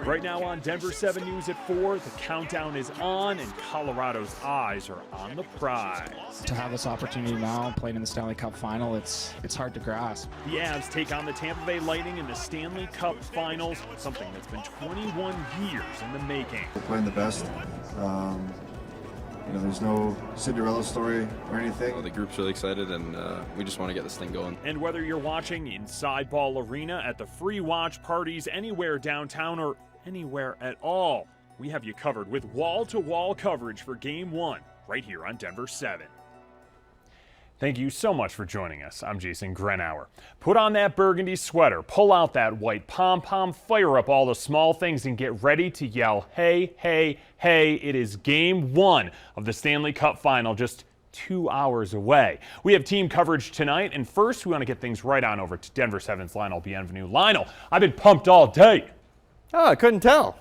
Right now on Denver 7 News at 4, the countdown is on and Colorado's eyes are on the prize. To have this opportunity now, playing in the Stanley Cup final, it's hard to grasp. The Avs take on the Tampa Bay Lightning in the Stanley Cup Finals, something that's been 21 years in the making. We're playing the best. There's no Cinderella story or anything. The group's really excited, and we just want to get this thing going. And whether you're watching inside Ball Arena, at the free watch parties, anywhere downtown, or anywhere at all, we have you covered with wall-to-wall coverage for Game 1 right here on Denver 7. Thank you so much for joining us. I'm Jason Grenauer. Put on that burgundy sweater, pull out that white pom-pom, fire up all the small things, and get ready to yell, hey, hey, hey. It is Game 1 of the Stanley Cup Final, just 2 hours away. We have team coverage tonight, and first we want to get things right on over to Denver 7's Lionel Bienvenu. Lionel, I've been pumped all day. Oh, I couldn't tell.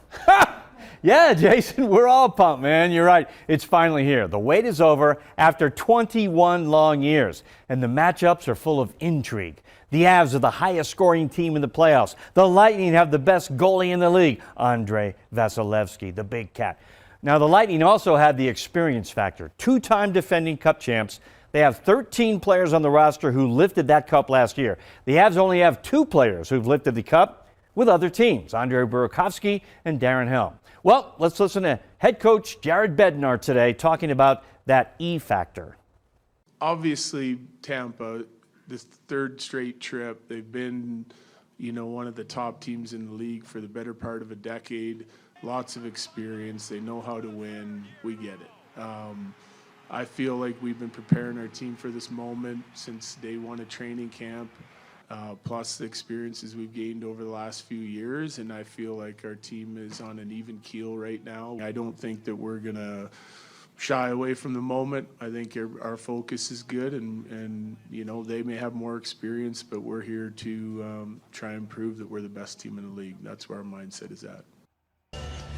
Yeah, Jason, we're all pumped, man. You're right. It's finally here. The wait is over after 21 long years, and the matchups are full of intrigue. The Avs are the highest scoring team in the playoffs. The Lightning have the best goalie in the league, Andrei Vasilevsky, the big cat. Now, the Lightning also have the experience factor. Two-time defending Cup champs. They have 13 players on the roster who lifted that cup last year. The Avs only have 2 players who've lifted the cup with other teams, Andrei Burakovsky and Darren Helm. Well, let's listen to head coach Jared Bednar today talking about that E factor. Obviously, Tampa, this third straight trip, they've been, one of the top teams in the league for the better part of a decade. Lots of experience. They know how to win. We get it. I feel like we've been preparing our team for this moment since day one of training camp. Plus the experiences we've gained over the last few years, and I feel like our team is on an even keel right now. I don't think that we're going to shy away from the moment. I think our focus is good, and they may have more experience, but we're here to try and prove that we're the best team in the league. That's where our mindset is at.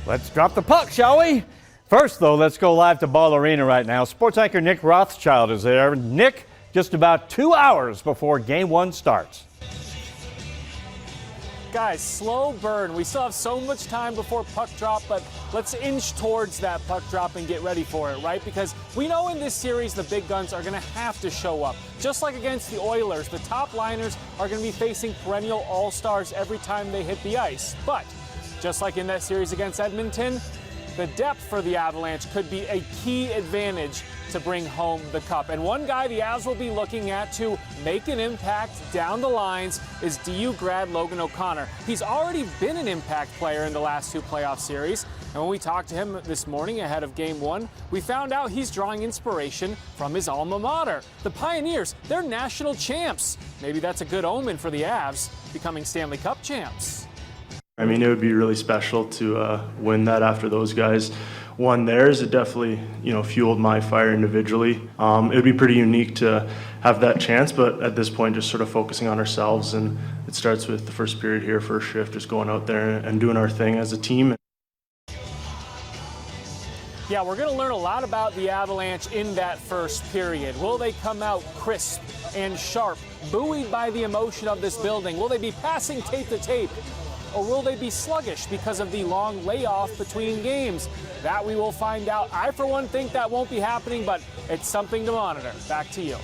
Let's drop the puck, shall we? First, though, let's go live to Ball Arena right now. Sports anchor Nick Rothschild is there. Nick, just about 2 hours before Game 1 starts. Guys, slow burn. We still have so much time before puck drop, but let's inch towards that puck drop and get ready for it, right? Because we know in this series the big guns are going to have to show up. Just like against the Oilers, the top liners are going to be facing perennial all-stars every time they hit the ice. But just like in that series against Edmonton, the depth for the Avalanche could be a key advantage to bring home the cup. And one guy the Avs will be looking at to make an impact down the lines is DU grad Logan O'Connor. He's already been an impact player in the last 2 playoff series. And when we talked to him this morning ahead of Game 1, we found out he's drawing inspiration from his alma mater. The Pioneers, they're national champs. Maybe that's a good omen for the Avs becoming Stanley Cup champs. I mean, it would be really special to win that after those guys won theirs. It definitely, fueled my fire individually. It would be pretty unique to have that chance, but at this point, just sort of focusing on ourselves, and it starts with the first period here, first shift, just going out there and doing our thing as a team. Yeah, we're going to learn a lot about the Avalanche in that first period. Will they come out crisp and sharp, buoyed by the emotion of this building? Will they be passing tape to tape? Or will they be sluggish because of the long layoff between games? That we will find out. I, for one, think that won't be happening, but it's something to monitor. Back to you.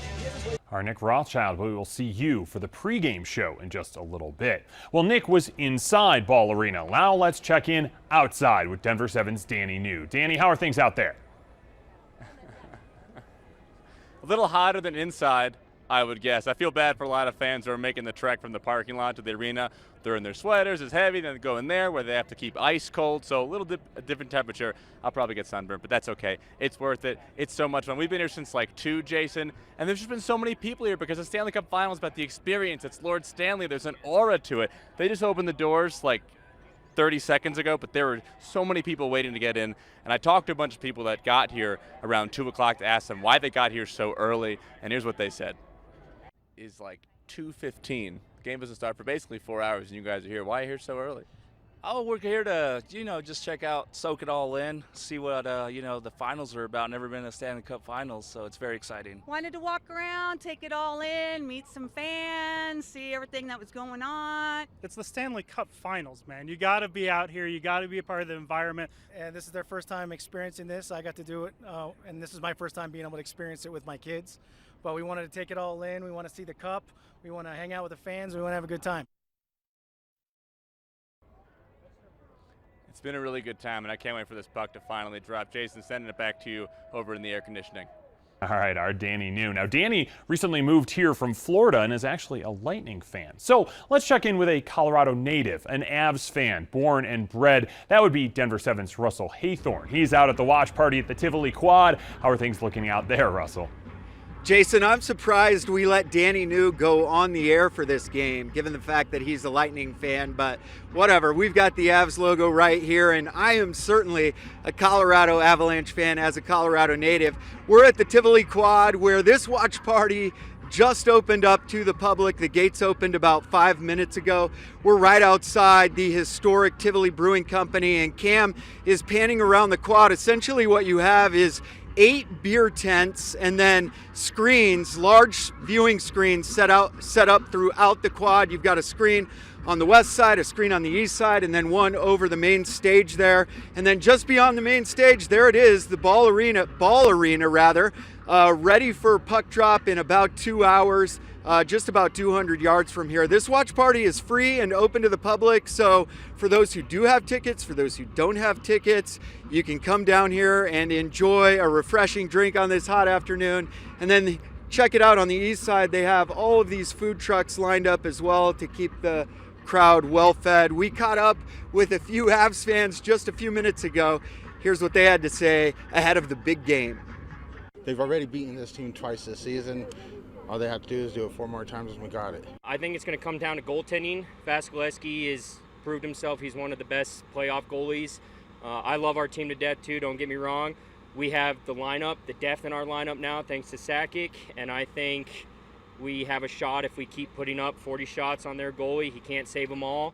Our Nick Rothschild, we will see you for the pregame show in just a little bit. Well, Nick was inside Ball Arena. Now let's check in outside with Denver 7's Danny New. Danny, how are things out there? A little hotter than inside, I would guess. I feel bad for a lot of fans who are making the trek from the parking lot to the arena. They're in their sweaters, it's heavy, then they go in there where they have to keep ice cold, so a different temperature. I'll probably get sunburned, but that's okay. It's worth it. It's so much fun. We've been here since like 2, Jason, and there's just been so many people here because the Stanley Cup Final is about the experience. It's Lord Stanley. There's an aura to it. They just opened the doors like 30 seconds ago, but there were so many people waiting to get in, and I talked to a bunch of people that got here around 2 o'clock to ask them why they got here so early, and here's what they said. Is like 2:15. Game doesn't start for basically 4 hours, and you guys are here. Why are you here so early? Oh, we're here to, just check out, soak it all in, see what, the finals are about. Never been to Stanley Cup Finals, so it's very exciting. Wanted to walk around, take it all in, meet some fans, see everything that was going on. It's the Stanley Cup Finals, man. You got to be out here. You got to be a part of the environment. And this is their first time experiencing this. I got to do it, and this is my first time being able to experience it with my kids. But we wanted to take it all in. We want to see the cup. We want to hang out with the fans. We want to have a good time. It's been a really good time, and I can't wait for this puck to finally drop. Jason, sending it back to you over in the air conditioning. All right, our Danny New. Now, Danny recently moved here from Florida and is actually a Lightning fan. So let's check in with a Colorado native, an Avs fan, born and bred. That would be Denver 7's Russell Haythorne. He's out at the watch party at the Tivoli Quad. How are things looking out there, Russell? Jason, I'm surprised we let Danny New go on the air for this game, given the fact that he's a Lightning fan, but whatever. We've got the Avs logo right here, and I am certainly a Colorado Avalanche fan as a Colorado native. We're at the Tivoli Quad, where this watch party just opened up to the public. The gates opened about 5 minutes ago. We're right outside the historic Tivoli Brewing Company, and Cam is panning around the quad. Essentially what you have is 8 beer tents and then screens, large viewing screens set up throughout the quad. You've got a screen on the west side, a screen on the east side, and then one over the main stage there. And then just beyond the main stage, there it is, the ball arena, ready for puck drop in about 2 hours. Just about 200 yards from here. This watch party is free and open to the public, so for those who do have tickets, for those who don't have tickets, you can come down here and enjoy a refreshing drink on this hot afternoon. And then check it out on the east side. They have all of these food trucks lined up as well to keep the crowd well fed. We caught up with a few Avs fans just a few minutes ago. Here's what they had to say ahead of the big game. They've already beaten this team twice this season. All they have to do is do it 4 more times and we got it. I think it's going to come down to goaltending. Vasilevsky has proved himself. He's one of the best playoff goalies. I love our team to death too, don't get me wrong. We have the lineup, the depth in our lineup now thanks to Sakic, and I think we have a shot if we keep putting up 40 shots on their goalie. He can't save them all.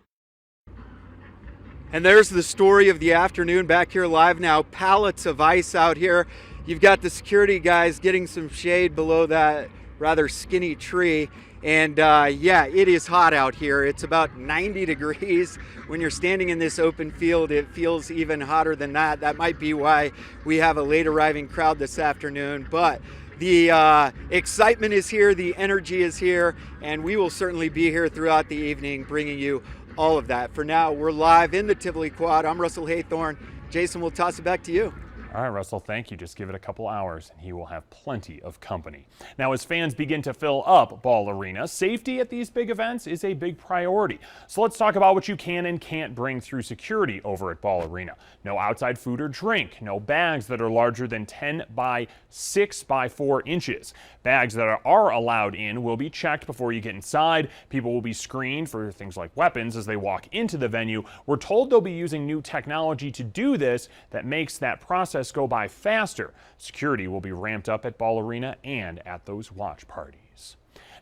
And there's the story of the afternoon back here live now. Pallets of ice out here. You've got the security guys getting some shade below that rather skinny tree. And yeah, it is hot out here. It's about 90 degrees. When you're standing in this open field, it feels even hotter than that. That might be why we have a late arriving crowd this afternoon. But the excitement is here, the energy is here, and we will certainly be here throughout the evening bringing you all of that. For now, we're live in the Tivoli Quad. I'm Russell Haythorne. Jason, we'll toss it back to you. All right, Russell, thank you. Just give it a couple hours and he will have plenty of company. Now, as fans begin to fill up Ball Arena, safety at these big events is a big priority. So let's talk about what you can and can't bring through security over at Ball Arena. No outside food or drink, no bags that are larger than 10 by 6 by 4 inches. Bags that are allowed in will be checked before you get inside. People will be screened for things like weapons as they walk into the venue. We're told they'll be using new technology to do this that makes that process go by faster. Security will be ramped up at Ball Arena and at those watch parties.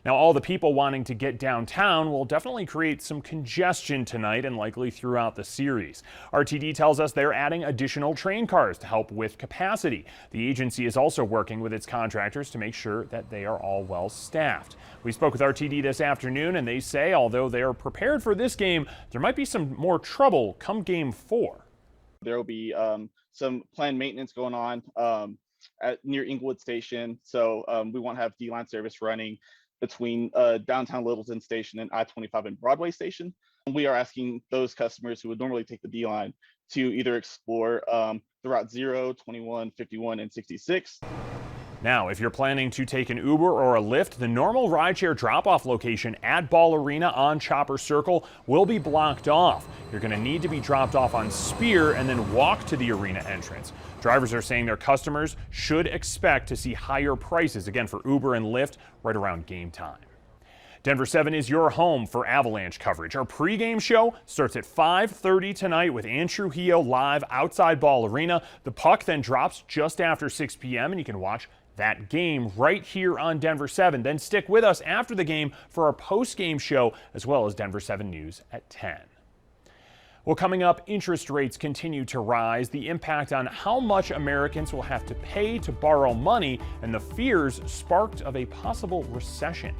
Now, all the people wanting to get downtown will definitely create some congestion tonight and likely throughout the series. RTD tells us they're adding additional train cars to help with capacity. The agency is also working with its contractors to make sure that they are all well staffed. We spoke with RTD this afternoon, and they say although they are prepared for this game, there might be some more trouble come Game 4. There will be some planned maintenance going on near Inglewood Station, so we won't have D-line service running between downtown Littleton Station and I-25 and Broadway Station. We are asking those customers who would normally take the D-line to either explore the Route 0, 21, 51, and 66. Now, if you're planning to take an Uber or a Lyft, the normal rideshare drop-off location at Ball Arena on Chopper Circle will be blocked off. You're going to need to be dropped off on Spear and then walk to the arena entrance. Drivers are saying their customers should expect to see higher prices, again, for Uber and Lyft right around game time. Denver 7 is your home for Avalanche coverage. Our pregame show starts at 5:30 tonight with Ann Trujillo live outside Ball Arena. The puck then drops just after 6 p.m. and you can watch that game right here on Denver 7. Then stick with us after the game for our post-game show as well as Denver 7 News at 10. Well, coming up, interest rates continue to rise, the impact on how much Americans will have to pay to borrow money, and the fears sparked of a possible recession.